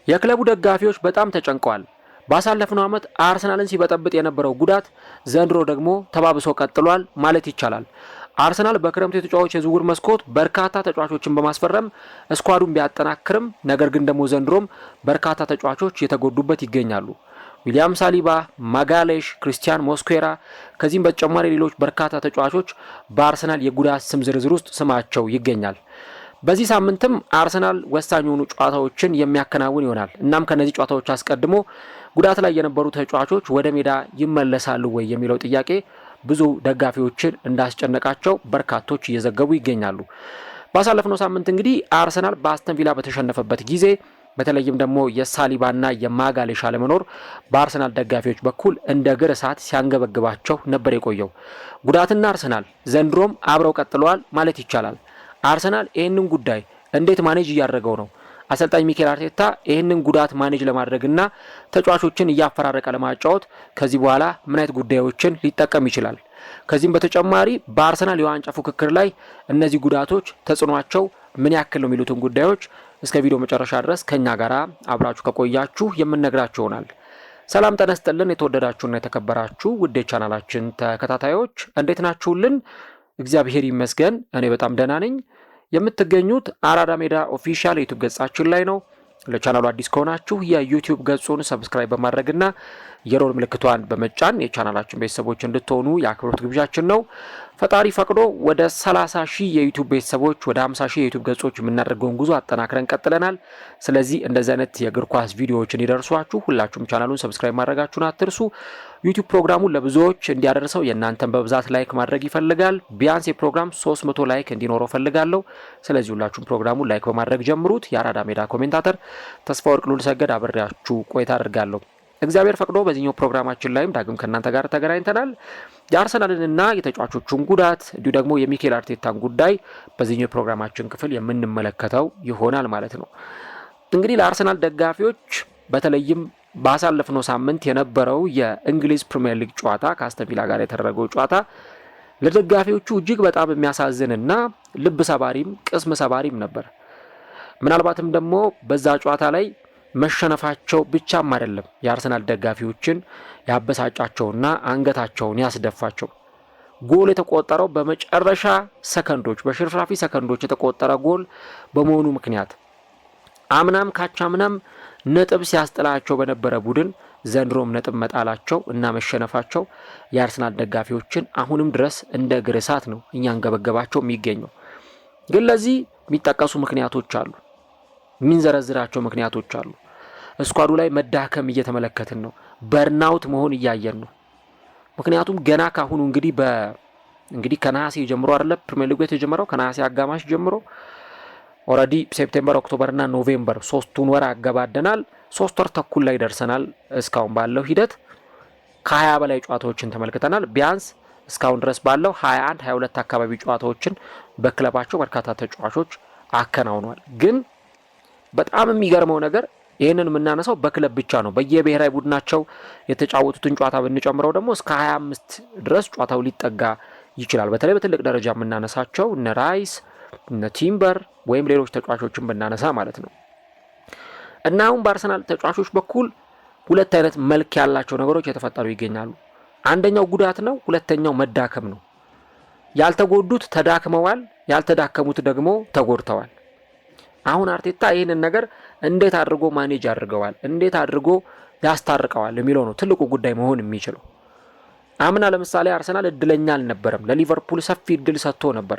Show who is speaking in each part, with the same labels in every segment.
Speaker 1: የክለቡ ደጋፊዎች በጣም ተጨንቀዋል። ባሳለፍነው ዓመት አርሰናልን ሲበጠብጥ የነበረው ጉዳት ዘንድሮ ደግሞ ተባብሶ ቀጥሏል ማለት ይቻላል። አርሰናል በክረምቱ የተጫዋቾች የዝውውር መስኮት በርካታ ተጫዋቾችን በማስፈረም ስኳዱን ቢያጠናክርም ነገር ግን ደግሞ ዘንድሮም በርካታ ተጫዋቾች የተጎዱበት ይገኛሉ። ዊሊያም ሳሊባ፣ ማጋሌሽ፣ ክሪስቲያን ሞስኩዌራ ከዚህም በተጨማሪ ሌሎች በርካታ ተጫዋቾች በአርሰናል የጉዳት ስም ዝርዝር ውስጥ ስማቸው ይገኛል። በዚህ ሳምንትም አርሰናል ወሳኝ የሆኑ ጨዋታዎችን የሚያከናውን ይሆናል። እናም ከነዚህ ጨዋታዎች አስቀድሞ ጉዳት ላይ የነበሩ ተጫዋቾች ወደ ሜዳ ይመለሳሉ ወይ የሚለው ጥያቄ ብዙ ደጋፊዎችን እንዳስጨነቃቸው በርካቶች እየዘገቡ ይገኛሉ። ባሳለፍነው ሳምንት እንግዲህ አርሰናል በአስተን ቪላ በተሸነፈበት ጊዜ በተለይም ደግሞ የሳሊባና የማጋሌሽ አለመኖር በአርሰናል ደጋፊዎች በኩል እንደ እግር እሳት ሲያንገበግባቸው ነበር የቆየው። ጉዳትና አርሰናል ዘንድሮም አብረው ቀጥለዋል ማለት ይቻላል። አርሰናል ይህንን ጉዳይ እንዴት ማኔጅ እያደረገው ነው? አሰልጣኝ ሚኬል አርቴታ ይህንን ጉዳት ማኔጅ ለማድረግና ተጫዋቾችን እያፈራረቀ ለማጫወት ከዚህ በኋላ ምን አይነት ጉዳዮችን ሊጠቀም ይችላል? ከዚህም በተጨማሪ በአርሰናል የዋንጫ ፉክክር ላይ እነዚህ ጉዳቶች ተጽዕኗቸው ምን ያክል ነው የሚሉትን ጉዳዮች እስከ ቪዲዮ መጨረሻ ድረስ ከኛ ጋር አብራችሁ ከቆያችሁ የምንነግራችሁ ይሆናል። ሰላም ጤና ይስጥልን። የተወደዳችሁና የተከበራችሁ ውድ ቻናላችን ተከታታዮች እንዴት ናችሁልን? እግዚአብሔር ይመስገን እኔ በጣም ደህና ነኝ። የምትገኙት አራዳ ሜዳ ኦፊሻል የዩቲዩብ ገጻችን ላይ ነው። ለቻናሉ አዲስ ከሆናችሁ የዩቲዩብ ገጹን ሰብስክራይብ በማድረግና የሮል ምልክቷን በመጫን የቻናላችን ቤተሰቦች እንድትሆኑ የአክብሮት ግብዣችን ነው። ፈጣሪ ፈቅዶ ወደ 30,000 የዩቲዩብ ቤተሰቦች ወደ 50,000 የዩቲዩብ ገጾች የምናደርገውን ጉዞ አጠናክረን ቀጥለናል። ስለዚህ እንደዚህ አይነት የእግር ኳስ ቪዲዮዎችን ይደርሷችሁ ሁላችሁም ቻናሉን ሰብስክራይብ ማድረጋችሁን አትርሱ። ዩቲዩብ ፕሮግራሙን ለብዙዎች እንዲያደርሰው የእናንተን በብዛት ላይክ ማድረግ ይፈልጋል። ቢያንስ የፕሮግራም 300 ላይክ እንዲኖረው ፈልጋለሁ። ስለዚህ ሁላችሁም ፕሮግራሙን ላይክ በማድረግ ጀምሩት። የአራዳ ሜዳ ኮሜንታተር ተስፋ ወርቅ ሉል ሰገድ አብሬያችሁ ቆይታ አድርጋለሁ። እግዚአብሔር ፈቅዶ በዚህኛው ፕሮግራማችን ላይም ዳግም ከእናንተ ጋር ተገናኝተናል። የአርሰናልንና የተጫዋቾቹን ጉዳት እንዲሁ ደግሞ የሚኬል አርቴታን ጉዳይ በዚህኛው ፕሮግራማችን ክፍል የምንመለከተው ይሆናል ማለት ነው። እንግዲህ ለአርሰናል ደጋፊዎች በተለይም ባሳለፍነው ሳምንት የነበረው የእንግሊዝ ፕሪሚየር ሊግ ጨዋታ ከአስተን ቪላ ጋር የተደረገው ጨዋታ ለደጋፊዎቹ እጅግ በጣም የሚያሳዝንና ልብ ሰባሪም ቅስም ሰባሪም ነበር። ምናልባትም ደግሞ በዛ ጨዋታ ላይ መሸነፋቸው ብቻም አይደለም የአርሰናል ደጋፊዎችን ያበሳጫቸውና አንገታቸውን ያስደፋቸው። ጎል የተቆጠረው በመጨረሻ ሰከንዶች በሽርፍራፊ ሰከንዶች የተቆጠረ ጎል በመሆኑ ምክንያት አምናም ካቻምናም ነጥብ ሲያስጥላቸው በነበረ ቡድን ዘንድሮም ነጥብ መጣላቸው እና መሸነፋቸው የአርሰናል ደጋፊዎችን አሁንም ድረስ እንደ እግር እሳት ነው እያንገበገባቸው የሚገኘው። ግን ለዚህ የሚጠቀሱ ምክንያቶች አሉ፣ የሚንዘረዝራቸው ምክንያቶች አሉ። ስኳዱ ላይ መዳከም እየተመለከትን ነው። በርናውት መሆን እያየን ነው። ምክንያቱም ገና ካሁኑ እንግዲህ ከነሐሴ ጀምሮ አይደለ ፕሪሚየር ሊጉ የተጀመረው ከነሐሴ አጋማሽ ጀምሮ ኦልሬዲ ሴፕቴምበር፣ ኦክቶበርና ኖቬምበር 3 ወር አገባደናል። 3 ወር ተኩል ላይ ደርሰናል። እስካሁን ባለው ሂደት ከ20 በላይ ጨዋታዎችን ተመልክተናል። ቢያንስ እስካሁን ድረስ ባለው 21 22 አካባቢ ጨዋታዎችን በክለባቸው በርካታ ተጫዋቾች አከናውኗል። ግን በጣም የሚገርመው ነገር ይህንን የምናነሳው በክለብ ብቻ ነው። በየብሔራዊ ቡድናቸው የተጫወቱትን ጨዋታ ብንጨምረው ደግሞ እስከ 25 ድረስ ጨዋታው ሊጠጋ ይችላል። በተለይ በትልቅ ደረጃ የምናነሳቸው እነ ራይስ እነ ቲምበር ወይም ሌሎች ተጫዋቾችን ብናነሳ ማለት ነው። እና አሁን በአርሰናል ተጫዋቾች በኩል ሁለት አይነት መልክ ያላቸው ነገሮች የተፈጠሩ ይገኛሉ። አንደኛው ጉዳት ነው፣ ሁለተኛው መዳከም ነው። ያልተጎዱት ተዳክመዋል፣ ያልተዳከሙት ደግሞ ተጎድተዋል። አሁን አርቴታ ይህንን ነገር እንዴት አድርጎ ማኔጅ ያድርገዋል፣ እንዴት አድርጎ ያስታርቀዋል የሚለው ነው ትልቁ ጉዳይ መሆን የሚችለው። አምና ለምሳሌ አርሰናል እድለኛ አልነበረም። ለሊቨርፑል ሰፊ እድል ሰጥቶ ነበር።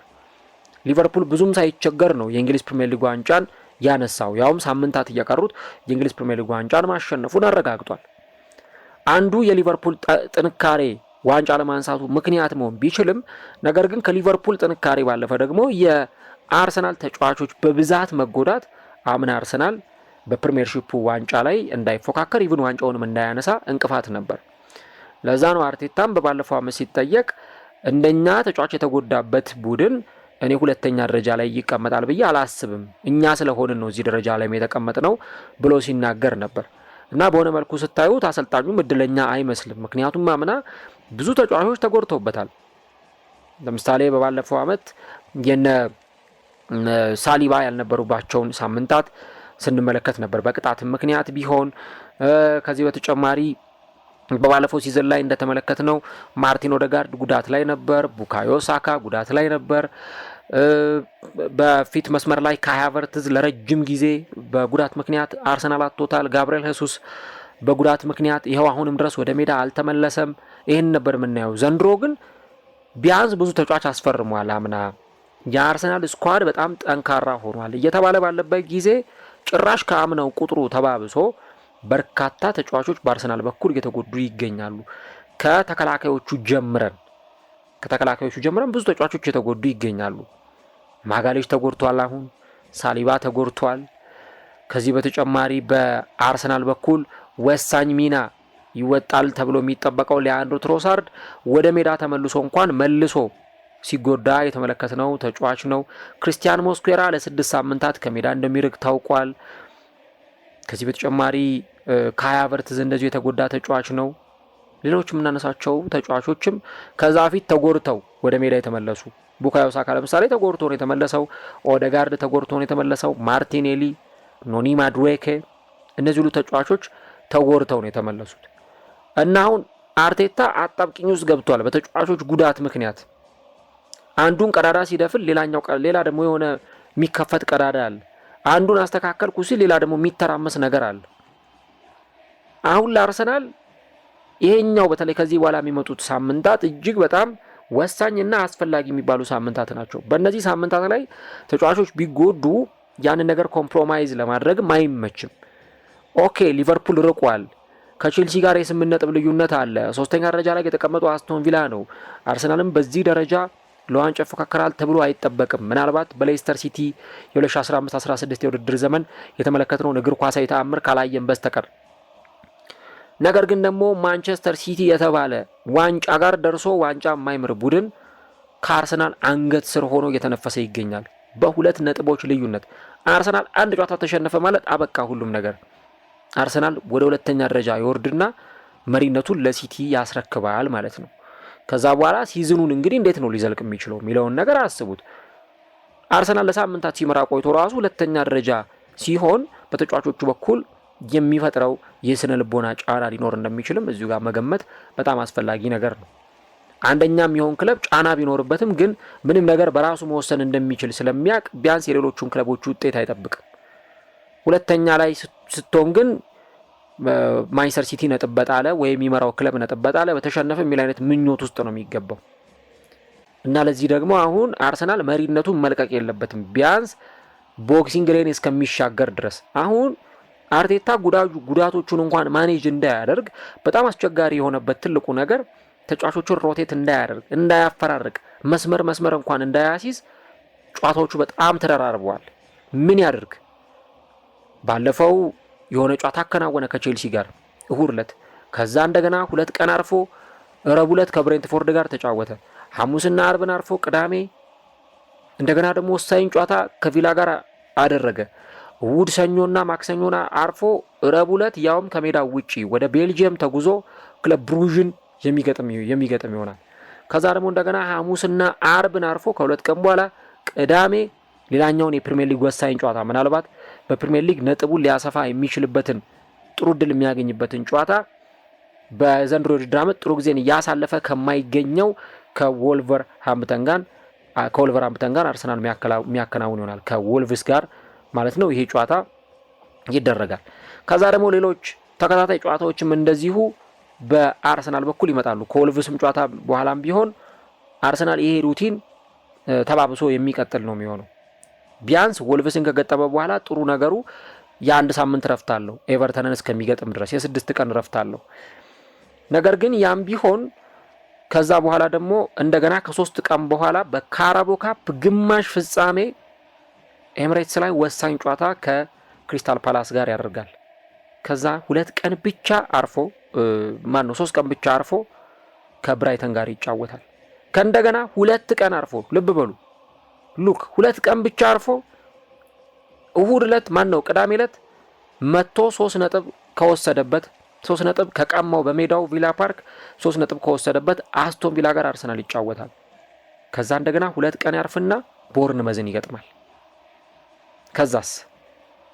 Speaker 1: ሊቨርፑል ብዙም ሳይቸገር ነው የእንግሊዝ ፕሪሚየር ሊግ ዋንጫን ያነሳው። ያውም ሳምንታት እየቀሩት የእንግሊዝ ፕሪሚየር ሊግ ዋንጫን ማሸነፉን አረጋግጧል። አንዱ የሊቨርፑል ጥንካሬ ዋንጫ ለማንሳቱ ምክንያት መሆን ቢችልም ነገር ግን ከሊቨርፑል ጥንካሬ ባለፈ ደግሞ የአርሰናል ተጫዋቾች በብዛት መጎዳት አምና አርሰናል በፕሪሚየርሺፑ ዋንጫ ላይ እንዳይፎካከር ኢቭን ዋንጫውንም እንዳያነሳ እንቅፋት ነበር። ለዛ ነው አርቴታም በባለፈው ዓመት ሲጠየቅ እንደኛ ተጫዋች የተጎዳበት ቡድን እኔ ሁለተኛ ደረጃ ላይ ይቀመጣል ብዬ አላስብም፣ እኛ ስለሆንን ነው እዚህ ደረጃ ላይ የተቀመጥነው ብሎ ሲናገር ነበር። እና በሆነ መልኩ ስታዩት አሰልጣኙም እድለኛ አይመስልም። ምክንያቱም አምና ብዙ ተጫዋቾች ተጎድተውበታል። ለምሳሌ በባለፈው ዓመት የነ ሳሊባ ያልነበሩባቸውን ሳምንታት ስንመለከት ነበር። በቅጣት ምክንያት ቢሆን ከዚህ በተጨማሪ በባለፈው ሲዝን ላይ እንደተመለከትነው ማርቲን ኦዴጋርድ ጉዳት ላይ ነበር፣ ቡካዮ ሳካ ጉዳት ላይ ነበር። በፊት መስመር ላይ ካይ ሃቨርትዝ ለረጅም ጊዜ በጉዳት ምክንያት አርሰናል አጥቶታል። ጋብሪኤል ሄሱስ በጉዳት ምክንያት ይኸው አሁንም ድረስ ወደ ሜዳ አልተመለሰም። ይህን ነበር የምናየው። ዘንድሮ ግን ቢያንስ ብዙ ተጫዋች አስፈርሟል። አምና የአርሰናል ስኳድ በጣም ጠንካራ ሆኗል እየተባለ ባለበት ጊዜ ጭራሽ ከአምናው ቁጥሩ ተባብሶ በርካታ ተጫዋቾች በአርሰናል በኩል እየተጎዱ ይገኛሉ። ከተከላካዮቹ ጀምረን ብዙ ተጫዋቾች እየተጎዱ ይገኛሉ። ማጋሌሽ ተጎድቷል። አሁን ሳሊባ ተጎድቷል። ከዚህ በተጨማሪ በአርሰናል በኩል ወሳኝ ሚና ይወጣል ተብሎ የሚጠበቀው ሊያንድሮ ትሮሳርድ ወደ ሜዳ ተመልሶ እንኳን መልሶ ሲጎዳ የተመለከትነው ተጫዋች ነው። ክሪስቲያን ሞስኩዌራ ለ6 ሳምንታት ከሜዳ እንደሚርቅ ታውቋል። ከዚህ በተጨማሪ ካይ ሃቨርትዝ እንደዚሁ የተጎዳ ተጫዋች ነው። ሌሎች የምናነሳቸው ተጫዋቾችም ከዛ ፊት ተጎድተው ወደ ሜዳ የተመለሱ ቡካዮ ሳካ ለምሳሌ ተጎድቶ ነው የተመለሰው። ኦዴጋርድ ተጎድቶ ነው የተመለሰው። ማርቲኔሊ፣ ኖኒ ማዱዌኬ እነዚህ ሁሉ ተጫዋቾች ተጎድተው ነው የተመለሱት እና አሁን አርቴታ አጣብቂኝ ውስጥ ገብቷል በተጫዋቾች ጉዳት ምክንያት። አንዱን ቀዳዳ ሲደፍል ሌላ ደግሞ የሆነ የሚከፈት ቀዳዳ አለ። አንዱን አስተካከልኩ ሲል ሌላ ደግሞ የሚተራመስ ነገር አለ። አሁን ለአርሰናል ይሄኛው በተለይ ከዚህ በኋላ የሚመጡት ሳምንታት እጅግ በጣም ወሳኝና አስፈላጊ የሚባሉ ሳምንታት ናቸው። በእነዚህ ሳምንታት ላይ ተጫዋቾች ቢጎዱ ያንን ነገር ኮምፕሮማይዝ ለማድረግም አይመችም። ኦኬ ሊቨርፑል ርቋል። ከቼልሲ ጋር የ8 ነጥብ ልዩነት አለ። 3ኛ ደረጃ ላይ የተቀመጠው አስቶን ቪላ ነው። አርሰናልም በዚህ ደረጃ ለዋንጫ ይፎካከራል ተብሎ አይጠበቅም። ምናልባት በሌስተር ሲቲ የ2015-16 የውድድር ዘመን የተመለከትነውን እግር ኳሳዊ ተአምር ካላየን በስተቀር። ነገር ግን ደግሞ ማንቸስተር ሲቲ የተባለ ዋንጫ ጋር ደርሶ ዋንጫ የማይምር ቡድን ከአርሰናል አንገት ስር ሆኖ እየተነፈሰ ይገኛል በ2 ነጥቦች ልዩነት። አርሰናል አንድ ጨዋታ ተሸነፈ ማለት አበቃ ሁሉም ነገር። አርሰናል ወደ 2ኛ ደረጃ ይወርድና መሪነቱን ለሲቲ ያስረክባል ማለት ነው። ከዛ በኋላ ሲዝኑን እንግዲህ እንዴት ነው ሊዘልቅ የሚችለው የሚለውን ነገር አስቡት። አርሰናል ለሳምንታት ሲመራ ቆይቶ ራሱ 2ኛ ደረጃ ሲሆን በተጫዋቾቹ በኩል የሚፈጥረው የስነ ልቦና ጫና ሊኖር እንደሚችልም እዚሁ ጋር መገመት በጣም አስፈላጊ ነገር ነው። አንደኛም ይሆን ክለብ ጫና ቢኖርበትም ግን ምንም ነገር በራሱ መወሰን እንደሚችል ስለሚያውቅ ቢያንስ የሌሎቹን ክለቦች ውጤት አይጠብቅም። 2ኛ ላይ ስትሆን ግን ማንቸስተር ሲቲ ነጥብ በጣለ ወይም የሚመራው ክለብ ነጥብ በጣለ በተሸነፈ የሚል አይነት ምኞት ውስጥ ነው የሚገባው እና ለዚህ ደግሞ አሁን አርሰናል መሪነቱን መልቀቅ የለበትም ቢያንስ ቦክሲንግ ሌን እስከሚሻገር ድረስ። አሁን አርቴታ ጉዳቶቹን እንኳን ማኔጅ እንዳያደርግ በጣም አስቸጋሪ የሆነበት ትልቁ ነገር ተጫዋቾቹን ሮቴት እንዳያደርግ፣ እንዳያፈራርቅ፣ መስመር እንኳን እንዳያሲዝ ጨዋታዎቹ በጣም ተደራርበዋል። ምን ያደርግ? ባለፈው የሆነ ጨዋታ አከናወነ ከቼልሲ ጋር እሁድ ዕለት። ከዛ እንደገና 2 ቀን አርፎ ረቡዕ ዕለት ከብሬንትፎርድ ጋር ተጫወተ። ሐሙስና አርብን አርፎ ቅዳሜ እንደገና ደግሞ ወሳኝ ጨዋታ ከቪላ ጋር አደረገ። እሁድ ሰኞና ማክሰኞና አርፎ ረቡዕ ዕለት ያውም ከሜዳው ውጪ ወደ ቤልጂየም ተጉዞ ክለብ ብሩዥን የሚገጥም ይሆናል። ከዛ ደግሞ እንደገና ሐሙስና አርብን አርፎ ከ2 ቀን በኋላ ቅዳሜ ሌላኛውን የፕሪሚየር ሊግ ወሳኝ ጨዋታ ምናልባት በፕሪሚየር ሊግ ነጥቡን ሊያሰፋ የሚችልበትን ጥሩ ድል የሚያገኝበትን ጨዋታ በዘንድሮ የውድድር ዓመት ጥሩ ጊዜን እያሳለፈ ከማይገኘው ከወልቨርሃምፕተን ጋር አርሰናል የሚያከናውን ይሆናል። ከወልቭስ ጋር ማለት ነው። ይሄ ጨዋታ ይደረጋል። ከዛ ደግሞ ሌሎች ተከታታይ ጨዋታዎችም እንደዚሁ በአርሰናል በኩል ይመጣሉ። ከወልቭስም ጨዋታ በኋላም ቢሆን አርሰናል ይሄ ሩቲን ተባብሶ የሚቀጥል ነው የሚሆነው። ቢያንስ ወልቭስን ከገጠመ በኋላ ጥሩ ነገሩ የ1 ሳምንት ረፍት አለው ኤቨርተንን እስከሚገጥም ድረስ የ6 ቀን ረፍት አለው። ነገር ግን ያም ቢሆን ከዛ በኋላ ደግሞ እንደገና ከ3 ቀን በኋላ በካራቦ ካፕ ግማሽ ፍጻሜ ኤምሬትስ ላይ ወሳኝ ጨዋታ ከክሪስታል ፓላስ ጋር ያደርጋል። ከዛ 2 ቀን ብቻ አርፎ 3 ቀን ብቻ አርፎ ከብራይተን ጋር ይጫወታል። ከእንደገና 2 ቀን አርፎ ልብ በሉ 2 ቀን ብቻ አርፎ እሁድ ዕለት ቅዳሜ ዕለት መጥቶ 3 ነጥብ ከወሰደበት 3 ነጥብ ከቀማው በሜዳው ቪላ ፓርክ 3 ነጥብ ከወሰደበት አስቶን ቪላ ጋር አርሰናል ይጫወታል። ከዛ እንደገና 2 ቀን ያርፍና ቦርንመዝን ይገጥማል። ከዛስ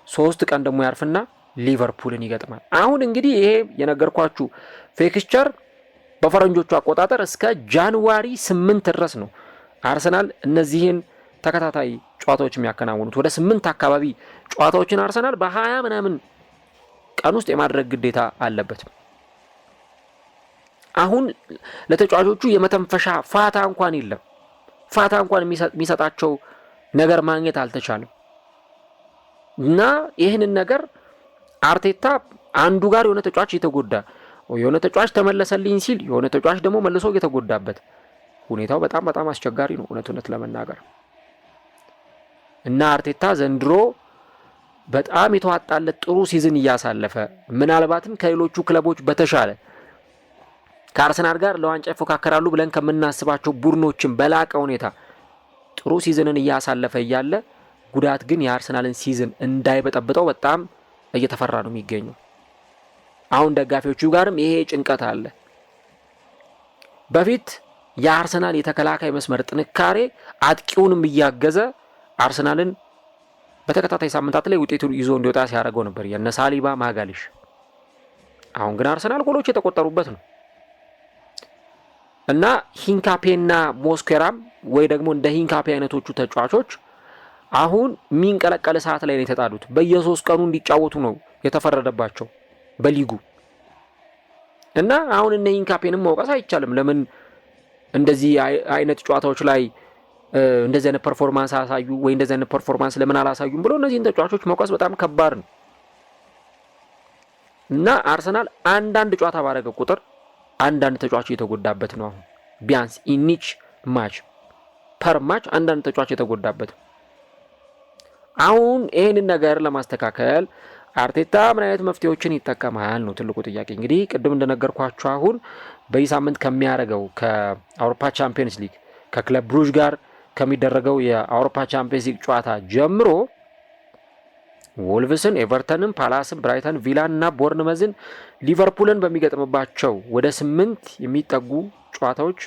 Speaker 1: 3 ቀን ደግሞ ያርፍና ሊቨርፑልን ይገጥማል። አሁን እንግዲህ ይሄ የነገርኳችሁ ፊክስቸር በፈረንጆቹ አቆጣጠር እስከ ጃንዋሪ 8 ድረስ ነው አርሰናል እነዚህን ተከታታይ ጨዋታዎች የሚያከናውኑት። ወደ 8 አካባቢ ጨዋታዎችን አርሰናል በ20 ምናምን ቀን ውስጥ የማድረግ ግዴታ አለበት። አሁን ለተጫዋቾቹ የመተንፈሻ ፋታ እንኳን የለም። ፋታ እንኳን የሚሰጣቸው ነገር ማግኘት አልተቻለም እና ይህንን ነገር አርቴታ አንዱ ጋር የሆነ ተጫዋች እየተጎዳ የሆነ ተጫዋች ተመለሰልኝ ሲል የሆነ ተጫዋች ደግሞ መልሶ እየተጎዳበት ሁኔታው በጣም በጣም አስቸጋሪ ነው እውነት ለመናገር እና አርቴታ ዘንድሮ በጣም የተዋጣለት ጥሩ ሲዝን እያሳለፈ ምናልባትም ከሌሎቹ ክለቦች በተሻለ ከአርሰናል ጋር ለዋንጫ ይፎካከራሉ ብለን ከምናስባቸው ቡድኖችን በላቀ ሁኔታ ጥሩ ሲዝንን እያሳለፈ እያለ ጉዳት ግን የአርሰናልን ሲዝን እንዳይበጠብጠው በጣም እየተፈራ ነው የሚገኘው። አሁን ደጋፊዎቹ ጋርም ይሄ ጭንቀት አለ። በፊት የአርሰናል የተከላካይ መስመር ጥንካሬ አጥቂውንም እያገዘ አርሰናልን በተከታታይ ሳምንታት ላይ ውጤቱን ይዞ እንዲወጣ ሲያደርገው ነበር የነ ሳሊባ ማጋሊሽ። አሁን ግን አርሰናል ጎሎች የተቆጠሩበት ነው እና ሂንካፔና ሞስኬራም ወይ ደግሞ እንደ ሂንካፔ አይነቶቹ ተጫዋቾች አሁን የሚንቀለቀል ሰዓት ላይ ነው የተጣሉት። በየ3 ቀኑ እንዲጫወቱ ነው የተፈረደባቸው በሊጉ እና አሁን እነ ሂንካፔንም መውቀስ አይቻልም። ለምን እንደዚህ አይነት ጨዋታዎች ላይ እንደዚህ አይነት ፐርፎርማንስ አሳዩ ወይ እንደዚህ አይነት ፐርፎርማንስ ለምን አላሳዩም ብሎ እነዚህን ተጫዋቾች መውቀስ በጣም ከባድ ነው እና አርሰናል አንዳንድ ጨዋታ ባረገ ቁጥር አንዳንድ ተጫዋች የተጎዳበት ነው። አሁን ቢያንስ ኢኒች ማች ፐር ማች አንዳንድ ተጫዋች የተጎዳበት። አሁን ይህንን ነገር ለማስተካከል አርቴታ ምን አይነት መፍትሄዎችን ይጠቀማል ነው ትልቁ ጥያቄ። እንግዲህ ቅድም እንደነገርኳችሁ አሁን በዚህ ሳምንት ከሚያደርገው ከአውሮፓ ቻምፒየንስ ሊግ ከክለብ ብሩዥ ጋር ከሚደረገው የአውሮፓ ቻምፒየንስ ሊግ ጨዋታ ጀምሮ ወልቭስን፣ ኤቨርተንን፣ ፓላስን፣ ብራይተን፣ ቪላን እና ቦርንመዝን፣ ሊቨርፑልን በሚገጥምባቸው ወደ 8 የሚጠጉ ጨዋታዎች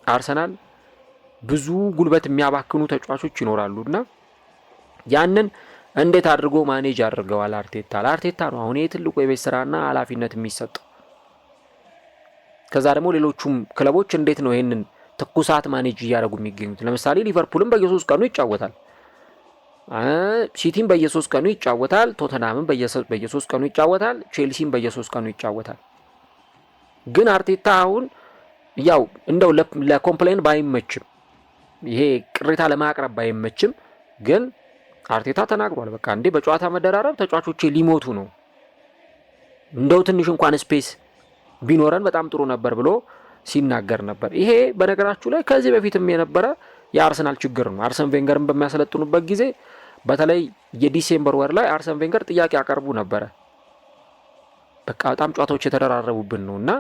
Speaker 1: አርሰናል ብዙ ጉልበት የሚያባክኑ ተጫዋቾች ይኖራሉና ያንን እንዴት አድርጎ ማኔጅ አድርገዋል አርቴታ? ለአርቴታ ነው አሁን ትልቁ የቤት ስራና ኃላፊነት የሚሰጠው። ከዛ ደግሞ ሌሎቹም ክለቦች እንዴት ነው ይሄንን ትኩሳት ማኔጅ እያደረጉ የሚገኙት? ለምሳሌ ሊቨርፑልም በየ3 ቀኑ ይጫወታል፣ ሲቲም በየ3 ቀኑ ይጫወታል፣ ቶተናምም በየ3 ቀኑ ይጫወታል፣ ቼልሲም በየ3 ቀኑ ይጫወታል። ግን አርቴታ አሁን ያው እንደው ለኮምፕሌን ባይመችም ይሄ ቅሬታ ለማቅረብ ባይመችም ግን አርቴታ ተናግሯል። በቃ እንዴ በጨዋታ መደራረብ ተጫዋቾቼ ሊሞቱ ነው፣ እንደው ትንሽ እንኳን ስፔስ ቢኖረን በጣም ጥሩ ነበር ብሎ ሲናገር ነበር። ይሄ በነገራችሁ ላይ ከዚህ በፊትም የነበረ የአርሰናል ችግር ነው። አርሰን ቬንገርን በሚያሰለጥኑበት ጊዜ በተለይ የዲሴምበር ወር ላይ አርሰን ቬንገር ጥያቄ ያቀርቡ ነበረ። በቃ በጣም ጨዋታዎች የተደራረቡብን ነው እና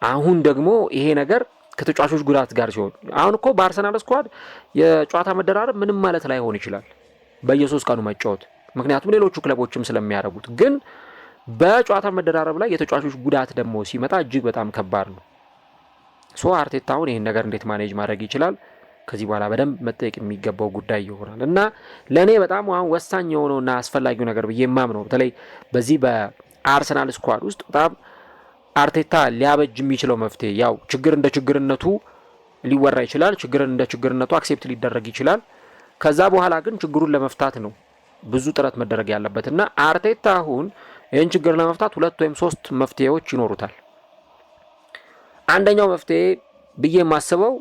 Speaker 1: አሁን ደግሞ ይሄ ነገር ከተጫዋቾች ጉዳት ጋር ሲሆን አሁን እኮ በአርሰናል ስኳድ የጨዋታ መደራረብ ምንም ማለት ላይሆን ይችላል በየ3 ቀኑ መጫወት፣ ምክንያቱም ሌሎቹ ክለቦችም ስለሚያደርጉት። ግን በጨዋታ መደራረብ ላይ የተጫዋቾች ጉዳት ደግሞ ሲመጣ እጅግ በጣም ከባድ ነው። ሶ አርቴታ አሁን ይህን ነገር እንዴት ማኔጅ ማድረግ ይችላል? ከዚህ በኋላ በደንብ መጠየቅ የሚገባው ጉዳይ ይሆናል እና ለእኔ በጣም አሁን ወሳኝ የሆነውና አስፈላጊው ነገር ብዬ የማምነው በተለይ በዚህ በአርሰናል ስኳድ ውስጥ በጣም አርቴታ ሊያበጅ የሚችለው መፍትሄ ያው ችግር እንደ ችግርነቱ ሊወራ ይችላል፣ ችግርን እንደ ችግርነቱ አክሴፕት ሊደረግ ይችላል። ከዛ በኋላ ግን ችግሩን ለመፍታት ነው ብዙ ጥረት መደረግ ያለበት እና አርቴታ አሁን ይህን ችግር ለመፍታት 2 ወይም 3 መፍትሄዎች ይኖሩታል። አንደኛው መፍትሄ ብዬ የማስበው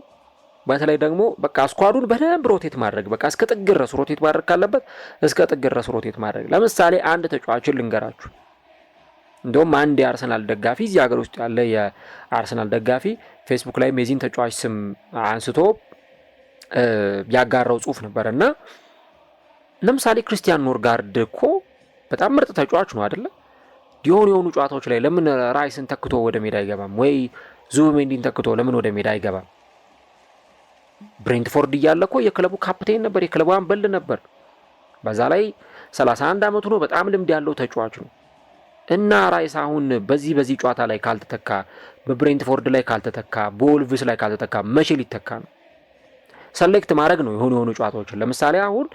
Speaker 1: በተለይ ደግሞ በቃ ስኳዱን በደንብ ሮቴት ማድረግ፣ በቃ እስከ ጥግ ድረስ ሮቴት ማድረግ ካለበት እስከ ጥግ ድረስ ሮቴት ማድረግ። ለምሳሌ አንድ ተጫዋችን ልንገራችሁ። እንደውም አንድ የአርሰናል ደጋፊ እዚህ ሀገር ውስጥ ያለ የአርሰናል ደጋፊ ፌስቡክ ላይ የዚህን ተጫዋች ስም አንስቶ ያጋራው ጽሁፍ ነበር እና ለምሳሌ ክርስቲያን ኖርጋርድ እኮ በጣም ምርጥ ተጫዋች ነው አይደለ? የሆኑ ጨዋታዎች ላይ ለምን ራይስን ተክቶ ወደ ሜዳ አይገባም? ወይ ዙቢሜንዲን ተክቶ ለምን ወደ ሜዳ አይገባም? ብሬንትፎርድ እያለ እኮ የክለቡ ካፕቴን ነበር፣ የክለቡ አምበል ነበር። በዛ ላይ 31 ዓመቱ ነው። በጣም ልምድ ያለው ተጫዋች ነው እና ራይስ አሁን በዚህ ጨዋታ ላይ ካልተተካ፣ በብሬንትፎርድ ላይ ካልተተካ፣ በወልቭስ ላይ ካልተተካ መቼ ሊተካ ነው? ሰሌክት ማድረግ ነው የሆኑ ጨዋታዎችን። ለምሳሌ አሁን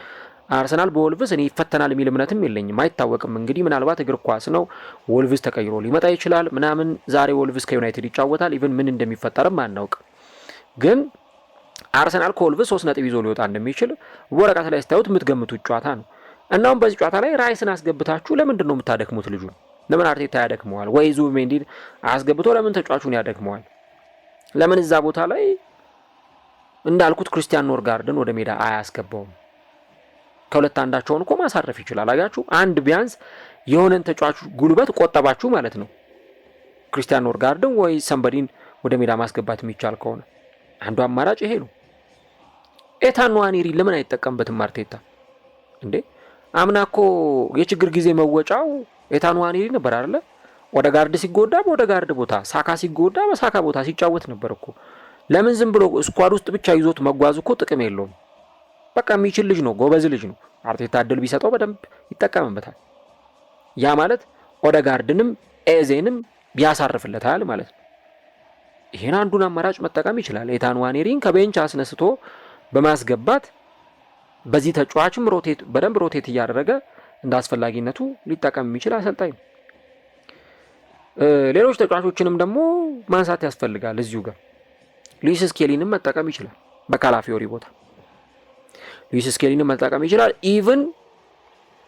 Speaker 1: አርሰናል በወልቭስ እኔ ይፈተናል የሚል እምነትም የለኝም። አይታወቅም እንግዲህ ምናልባት እግር ኳስ ነው፣ ወልቭስ ተቀይሮ ሊመጣ ይችላል ምናምን። ዛሬ ወልቭስ ከዩናይትድ ይጫወታል። ኢቭን ምን እንደሚፈጠርም አናውቅም። ግን አርሰናል ከወልቭስ 3 ነጥብ ይዞ ሊወጣ እንደሚችል ወረቀት ላይ ስታዩት የምትገምቱት ጨዋታ ነው። እናም በዚህ ጨዋታ ላይ ራይስን አስገብታችሁ ለምንድን ነው የምታደክሙት? ልጁ ለምን አርቴታ ያደክመዋል? ወይ ዙቢሜንዲን አስገብቶ ለምን ተጫዋቹን ያደክመዋል? ለምን እዛ ቦታ ላይ እንዳልኩት ክርስቲያን ኖርጋርድን ወደ ሜዳ አያስገባውም? ከሁለት አንዳቸውን እኮ ማሳረፍ ይችላል። አጋችሁ አንድ ቢያንስ የሆነን ተጫዋቹ ጉልበት ቆጠባችሁ ማለት ነው። ክርስቲያን ኖርጋርድን ወይ ሰንበዲን ወደ ሜዳ ማስገባት የሚቻል ከሆነ አንዱ አማራጭ ይሄ ነው። ኤታን ንዋኔሪ ለምን አይጠቀምበትም አርቴታ እንዴ? አምና እኮ የችግር ጊዜ መወጫው ኤታን ንዋኔሪ ነበር አይደለ? ኦዴጋርድ ሲጎዳ በኦዴጋርድ ቦታ፣ ሳካ ሲጎዳ በሳካ ቦታ ሲጫወት ነበር እኮ። ለምን ዝም ብሎ ስኳድ ውስጥ ብቻ ይዞት መጓዝ እኮ ጥቅም የለውም። በቃ የሚችል ልጅ ነው፣ ጎበዝ ልጅ ነው። አርቴታ እድል ቢሰጠው በደንብ ይጠቀምበታል። ያ ማለት ኦዴጋርድንም ኤዜንም ያሳርፍለታል ማለት ነው። ይሄን አንዱን አማራጭ መጠቀም ይችላል። ኤታን ንዋኔሪን ከቤንች አስነስቶ በማስገባት በዚህ ተጫዋችም በደንብ ሮቴት እያደረገ እንደ አስፈላጊነቱ ሊጠቀም የሚችል አሰልጣኝ ነው። ሌሎች ተጫዋቾችንም ደግሞ ማንሳት ያስፈልጋል። እዚሁ ጋር ሉዊስ ስኬሊንም መጠቀም ይችላል። በካላፊዮሪ ቦታ ሉዊስ ስኬሊንም መጠቀም ይችላል። ኢቭን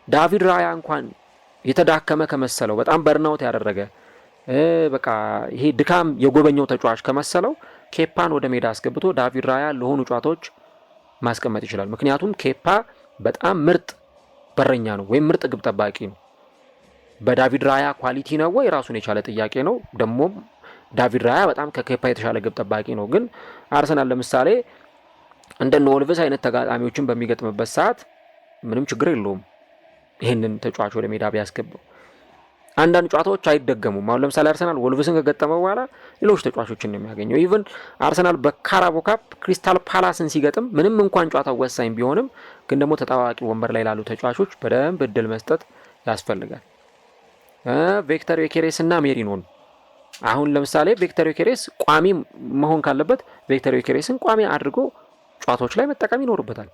Speaker 1: ዳቪድ ራያ እንኳን የተዳከመ ከመሰለው በጣም በርናውት ያደረገ በቃ ይሄ ድካም የጎበኘው ተጫዋች ከመሰለው ኬፓን ወደ ሜዳ አስገብቶ ዳቪድ ራያ ለሆኑ ጨዋታዎች ማስቀመጥ ይችላል። ምክንያቱም ኬፓ በጣም ምርጥ በረኛ ነው ወይም ምርጥ ግብ ጠባቂ ነው። በዳቪድ ራያ ኳሊቲ ነው ወይ ራሱን የቻለ ጥያቄ ነው። ደግሞም ዳቪድ ራያ በጣም ከኬፓ የተሻለ ግብ ጠባቂ ነው። ግን አርሰናል ለምሳሌ እንደነ ወልቭስ አይነት ተጋጣሚዎችን በሚገጥምበት ሰዓት ምንም ችግር የለውም ይህንን ተጫዋች ወደ ሜዳ ቢያስገባው። አንዳንድ ጨዋታዎች አይደገሙም። አሁን ለምሳሌ አርሰናል ወልቭስን ከገጠመ በኋላ ሌሎች ተጫዋቾችን ነው የሚያገኘው። ኢቭን አርሰናል በካራቦ ካፕ ክሪስታል ፓላስን ሲገጥም ምንም እንኳን ጨዋታው ወሳኝ ቢሆንም ግን ደግሞ ተጠባባቂ ወንበር ላይ ላሉ ተጫዋቾች በደንብ እድል መስጠት ያስፈልጋል። ቪክተር ዮኬሬስ እና ሜሪኖን አሁን ለምሳሌ ቪክተር ዮኬሬስ ቋሚ መሆን ካለበት ቪክተር ዮኬሬስን ቋሚ አድርጎ ጨዋታዎች ላይ መጠቀም ይኖርበታል።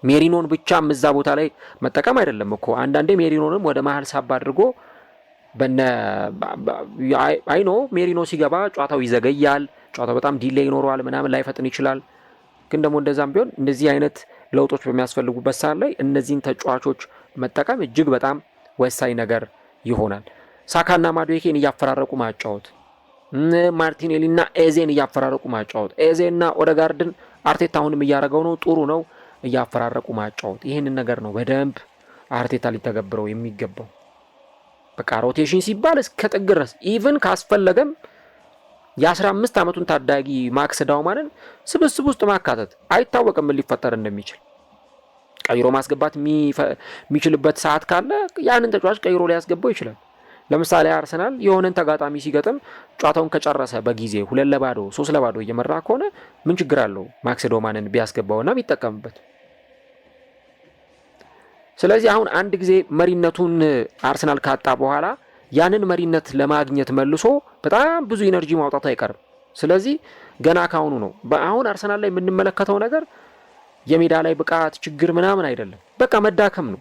Speaker 1: ሜሪኖን ብቻ እዛ ቦታ ላይ መጠቀም አይደለም እኮ አንዳንዴ ሜሪኖንም ወደ መሀል ሳብ አድርጎ አይኖ ሜሪኖ ሲገባ ጨዋታው ይዘገያል፣ ጨዋታው በጣም ዲሌይ ይኖረዋል ምናምን ላይፈጥን ይችላል። ግን ደግሞ እንደዛም ቢሆን እንደዚህ አይነት ለውጦች በሚያስፈልጉበት ሰዓት ላይ እነዚህን ተጫዋቾች መጠቀም እጅግ በጣም ወሳኝ ነገር ይሆናል። ሳካና ማዱዌኬን እያፈራረቁ ማጫወት፣ ማርቲኔሊና ኤዜን እያፈራረቁ ማጫወት፣ ኤዜና ኦዴጋርድን አርቴታ አሁንም እያደረገው ነው፣ ጥሩ ነው፣ እያፈራረቁ ማጫወት። ይህንን ነገር ነው በደንብ አርቴታ ሊተገብረው የሚገባው። በቃ ሮቴሽን ሲባል እስከ ጥግ ድረስ ኢቭን ካስፈለገም የ15 ዓመቱን ታዳጊ ማክስ ዳውማንን ስብስብ ውስጥ ማካተት አይታወቅም ምን ሊፈጠር እንደሚችል። ቀይሮ ማስገባት የሚችልበት ሰዓት ካለ ያንን ተጫዋች ቀይሮ ሊያስገባው ይችላል። ለምሳሌ አርሰናል የሆነን ተጋጣሚ ሲገጥም ጨዋታውን ከጨረሰ በጊዜ 2-0 3-0 እየመራ ከሆነ ምን ችግር አለው ማክስ ዳውማንን ቢያስገባውና ቢጠቀምበት? ስለዚህ አሁን አንድ ጊዜ መሪነቱን አርሰናል ካጣ በኋላ ያንን መሪነት ለማግኘት መልሶ በጣም ብዙ ኢነርጂ ማውጣት አይቀርም። ስለዚህ ገና ካሁኑ ነው በአሁን አርሰናል ላይ የምንመለከተው ነገር የሜዳ ላይ ብቃት ችግር ምናምን አይደለም፣ በቃ መዳከም ነው።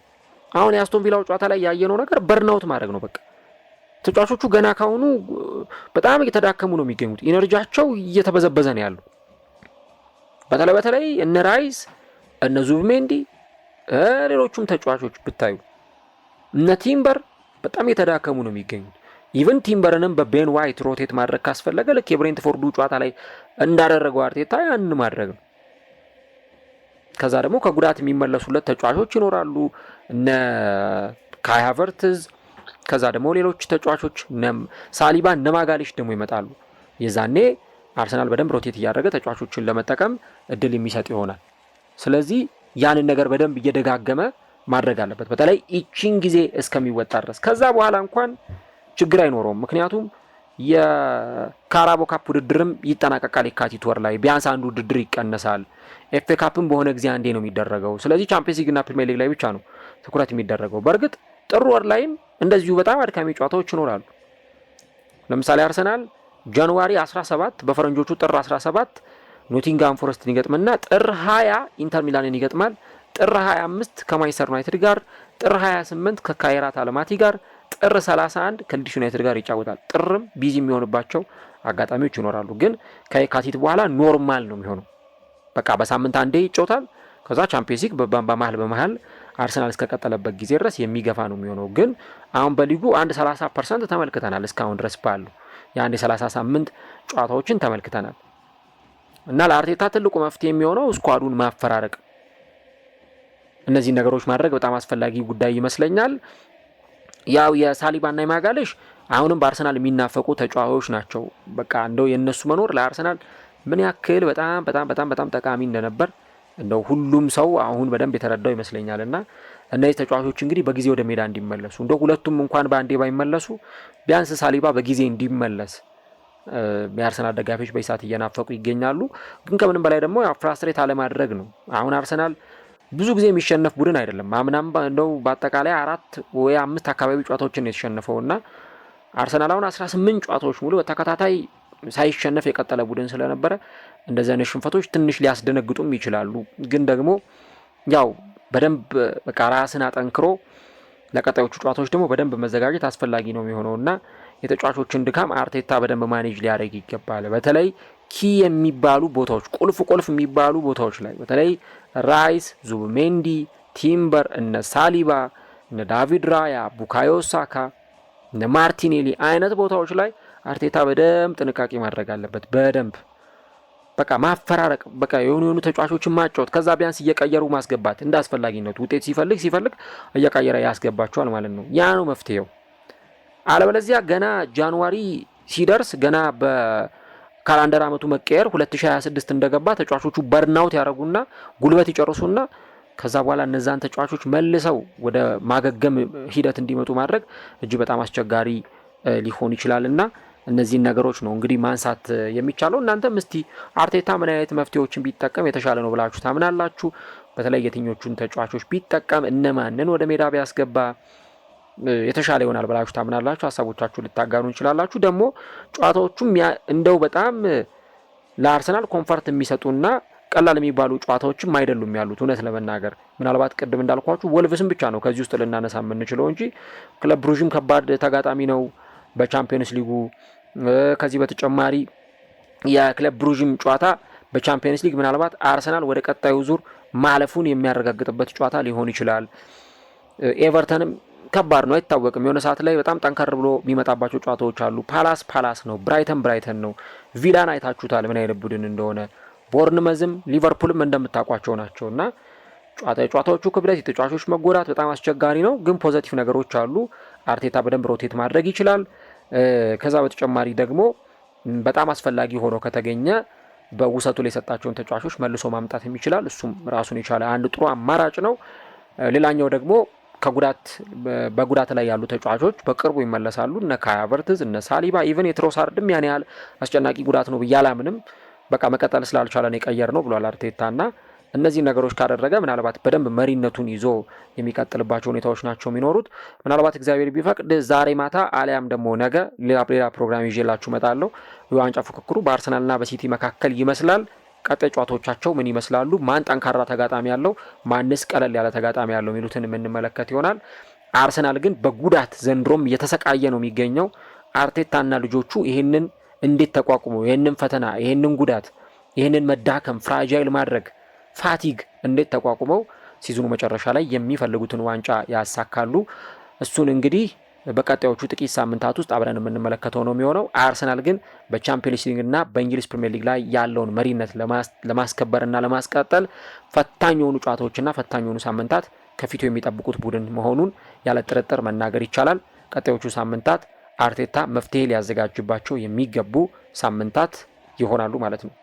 Speaker 1: አሁን የአስቶን ቪላው ጨዋታ ላይ ያየነው ነገር በርናውት ማድረግ ነው። በቃ ተጫዋቾቹ ገና ካሁኑ በጣም እየተዳከሙ ነው የሚገኙት፣ ኢነርጂያቸው እየተበዘበዘ ነው ያለው። በተለይ እነ ራይስ እነ ዙቢሜንዲ ሌሎቹም ተጫዋቾች ብታዩ እነ ቲምበር በጣም የተዳከሙ ነው የሚገኙት። ኢቭን ቲምበርንም በቤን ዋይት ሮቴት ማድረግ ካስፈለገ ልክ የብሬንትፎርዱ ጨዋታ ላይ እንዳደረገው አርቴታ ያን ማድረግ ነው። ከዛ ደግሞ ከጉዳት የሚመለሱለት ተጫዋቾች ይኖራሉ እነ ካይ ሃቨርትዝ፣ ከዛ ደግሞ ሌሎች ተጫዋቾች ሳሊባ እነ ማጋሊሽ ደግሞ ይመጣሉ። የዛኔ አርሰናል በደንብ ሮቴት እያደረገ ተጫዋቾችን ለመጠቀም እድል የሚሰጥ ይሆናል። ስለዚህ ያንን ነገር በደንብ እየደጋገመ ማድረግ አለበት፣ በተለይ ኢቺን ጊዜ እስከሚወጣ ድረስ። ከዛ በኋላ እንኳን ችግር አይኖረውም፣ ምክንያቱም የካራቦ ካፕ ውድድርም ይጠናቀቃል የካቲት ወር ላይ፣ ቢያንስ አንዱ ውድድር ይቀነሳል። ኤፍ ኤ ካፕም በሆነ ጊዜ አንዴ ነው የሚደረገው። ስለዚህ ቻምፒየንስ ሊግና ፕሪሚየር ሊግ ላይ ብቻ ነው ትኩረት የሚደረገው። በእርግጥ ጥር ወር ላይም እንደዚሁ በጣም አድካሚ ጨዋታዎች ይኖራሉ። ለምሳሌ አርሰናል ጃንዋሪ 17 በፈረንጆቹ ጥር 17 ኖቲንግሃም ፎረስትን ይገጥምና ጥር 20 ኢንተር ሚላንን ይገጥማል። ጥር 25 ከማንቸስተር ዩናይትድ ጋር፣ ጥር 28 ከካይራት አልማቲ ጋር፣ ጥር 31 ከሊድስ ዩናይትድ ጋር ይጫወታል። ጥርም ቢዚ የሚሆንባቸው አጋጣሚዎች ይኖራሉ። ግን ከየካቲት በኋላ ኖርማል ነው የሚሆነው። በቃ በሳምንት አንዴ ይጫወታል። ከዛ ቻምፒየንስ ሊግ በመሀል አርሰናል እስከቀጠለበት ጊዜ ድረስ የሚገፋ ነው የሚሆነው። ግን አሁን በሊጉ አንድ 30% ተመልክተናል። እስካሁን ድረስ ባሉ የአንድ 30 ሳምንት ጨዋታዎችን ተመልክተናል። እና ለአርቴታ ትልቁ መፍትሄ የሚሆነው ስኳዱን ማፈራረቅ፣ እነዚህ ነገሮች ማድረግ በጣም አስፈላጊ ጉዳይ ይመስለኛል። ያው የሳሊባና የማጋለሽ አሁንም በአርሰናል የሚናፈቁ ተጫዋቾች ናቸው። በቃ እንደው የነሱ መኖር ለአርሰናል ምን ያክል በጣም በጣም በጣም በጣም ጠቃሚ እንደነበር እንደው ሁሉም ሰው አሁን በደንብ የተረዳው ይመስለኛልና እነዚህ ተጫዋቾች እንግዲህ በጊዜ ወደ ሜዳ እንዲመለሱ እንደው ሁለቱም እንኳን በአንዴ ባይመለሱ ቢያንስ ሳሊባ በጊዜ እንዲመለስ የአርሰናል ደጋፊዎች በይሳት እየናፈቁ ይገኛሉ። ግን ከምንም በላይ ደግሞ ፍራስትሬት አለማድረግ ነው። አሁን አርሰናል ብዙ ጊዜ የሚሸነፍ ቡድን አይደለም። አምናም እንደው በአጠቃላይ 4 ወይ 5 አካባቢ ጨዋታዎችን የተሸነፈውና አርሰናል አሁን 18 ጨዋታዎች ሙሉ በተከታታይ ሳይሸነፍ የቀጠለ ቡድን ስለነበረ እንደዚህ አይነት ሽንፈቶች ትንሽ ሊያስደነግጡም ይችላሉ። ግን ደግሞ ያው በደንብ በቃ ራስን አጠንክሮ ለቀጣዮቹ ጨዋታዎች ደግሞ በደንብ መዘጋጀት አስፈላጊ ነው የሚሆነውና የተጫዋቾችን ድካም አርቴታ በደንብ ማኔጅ ሊያደርግ ይገባል። በተለይ ኪ የሚባሉ ቦታዎች ቁልፍ የሚባሉ ቦታዎች ላይ በተለይ ራይስ፣ ዙብሜንዲ፣ ቲምበር፣ እነ ሳሊባ፣ እነ ዳቪድ ራያ፣ ቡካዮ ሳካ፣ እነ ማርቲኔሊ አይነት ቦታዎች ላይ አርቴታ በደንብ ጥንቃቄ ማድረግ አለበት። በደንብ በቃ ማፈራረቅ፣ በቃ የሆኑ ተጫዋቾችን ማጫወት፣ ከዛ ቢያንስ እየቀየሩ ማስገባት እንደ አስፈላጊነቱ ውጤት ሲፈልግ እየቀየረ ያስገባቸዋል ማለት ነው። ያ ነው መፍትሄው። አለበለዚያ ገና ጃንዋሪ ሲደርስ ገና በካላንደር አመቱ መቀየር 2026 እንደገባ ተጫዋቾቹ በርናውት ያደረጉና ጉልበት ይጨርሱና ከዛ በኋላ እነዛን ተጫዋቾች መልሰው ወደ ማገገም ሂደት እንዲመጡ ማድረግ እጅግ በጣም አስቸጋሪ ሊሆን ይችላልና እነዚህን ነገሮች ነው እንግዲህ ማንሳት የሚቻለው። እናንተም እስቲ አርቴታ ምን አይነት መፍትሄዎችን ቢጠቀም የተሻለ ነው ብላችሁ ታምናላችሁ? በተለይ የትኞቹን ተጫዋቾች ቢጠቀም እነማንን ወደ ሜዳ ቢያስገባ የተሻለ ይሆናል ብላችሁ ታምናላችሁ? ሀሳቦቻችሁ ልታጋሩ እንችላላችሁ። ደግሞ ጨዋታዎቹም እንደው በጣም ለአርሰናል ኮንፈርት የሚሰጡና ቀላል የሚባሉ ጨዋታዎችም አይደሉም ያሉት። እውነት ለመናገር ምናልባት ቅድም እንዳልኳችሁ ወልቭስም ብቻ ነው ከዚህ ውስጥ ልናነሳ የምንችለው እንጂ ክለብ ብሩዥም ከባድ ተጋጣሚ ነው በቻምፒየንስ ሊጉ። ከዚህ በተጨማሪ የክለብ ብሩዥም ጨዋታ በቻምፒየንስ ሊግ ምናልባት አርሰናል ወደ ቀጣዩ ዙር ማለፉን የሚያረጋግጥበት ጨዋታ ሊሆን ይችላል። ኤቨርተንም ከባድ ነው አይታወቅም። የሆነ ሰዓት ላይ በጣም ጠንከር ብሎ የሚመጣባቸው ጨዋታዎች አሉ። ፓላስ ነው፣ ብራይተን ነው። ቪላን አይታችሁታል ምን አይነት ቡድን እንደሆነ። ቦርንመዝም ሊቨርፑልም እንደምታውቋቸው ናቸውና ጨዋታዎቹ ክብደት፣ የተጫዋቾች መጎዳት በጣም አስቸጋሪ ነው። ግን ፖዘቲቭ ነገሮች አሉ። አርቴታ በደንብ ሮቴት ማድረግ ይችላል። ከዛ በተጨማሪ ደግሞ በጣም አስፈላጊ ሆኖ ከተገኘ በውሰቱ ላይ የሰጣቸውን ተጫዋቾች መልሶ ማምጣት ይችላል። እሱም ራሱን የቻለ አንድ ጥሩ አማራጭ ነው። ሌላኛው ደግሞ በጉዳት ላይ ያሉ ተጫዋቾች በቅርቡ ይመለሳሉ። እነ ካይ ሃቨርትዝ፣ እነ ሳሊባ፣ ኢቨን የትሮሳርድም ያን ያህል አስጨናቂ ጉዳት ነው ብዬ አላምንም። በቃ መቀጠል ስላልቻለ ነው የቀየር ነው ብሏል አርቴታና እነዚህ ነገሮች ካደረገ ምናልባት በደንብ መሪነቱን ይዞ የሚቀጥልባቸው ሁኔታዎች ናቸው የሚኖሩት። ምናልባት እግዚአብሔር ቢፈቅድ ዛሬ ማታ አሊያም ደግሞ ነገ ሌላ ፕሮግራም ይዤላችሁ እመጣለሁ። የዋንጫ ፉክክሩ በአርሰናልና በሲቲ መካከል ይመስላል። ቀጣይ ጨዋታዎቻቸው ምን ይመስላሉ፣ ማን ጠንካራ ተጋጣሚ ያለው፣ ማንስ ቀለል ያለ ተጋጣሚ ያለው የሚሉትን የምንመለከት ይሆናል። አርሰናል ግን በጉዳት ዘንድሮም እየተሰቃየ ነው የሚገኘው። አርቴታና ልጆቹ ይህንን እንዴት ተቋቁመው ይህንን ፈተና፣ ይህንን ጉዳት፣ ይህንን መዳከም፣ ፍራጃይል ማድረግ፣ ፋቲግ እንዴት ተቋቁመው ሲዝኑ መጨረሻ ላይ የሚፈልጉትን ዋንጫ ያሳካሉ? እሱን እንግዲህ በቀጣዮቹ ጥቂት ሳምንታት ውስጥ አብረን የምንመለከተው ነው የሚሆነው። አርሰናል ግን በቻምፒየንስ ሊግ እና በእንግሊዝ ፕሪሚየር ሊግ ላይ ያለውን መሪነት ለማስከበርና ለማስቀጠል ፈታኝ የሆኑ ጨዋታዎችና ፈታኝ የሆኑ ሳምንታት ከፊቱ የሚጠብቁት ቡድን መሆኑን ያለ ጥርጥር መናገር ይቻላል። ቀጣዮቹ ሳምንታት አርቴታ መፍትሄ ሊያዘጋጅባቸው የሚገቡ ሳምንታት ይሆናሉ ማለት ነው።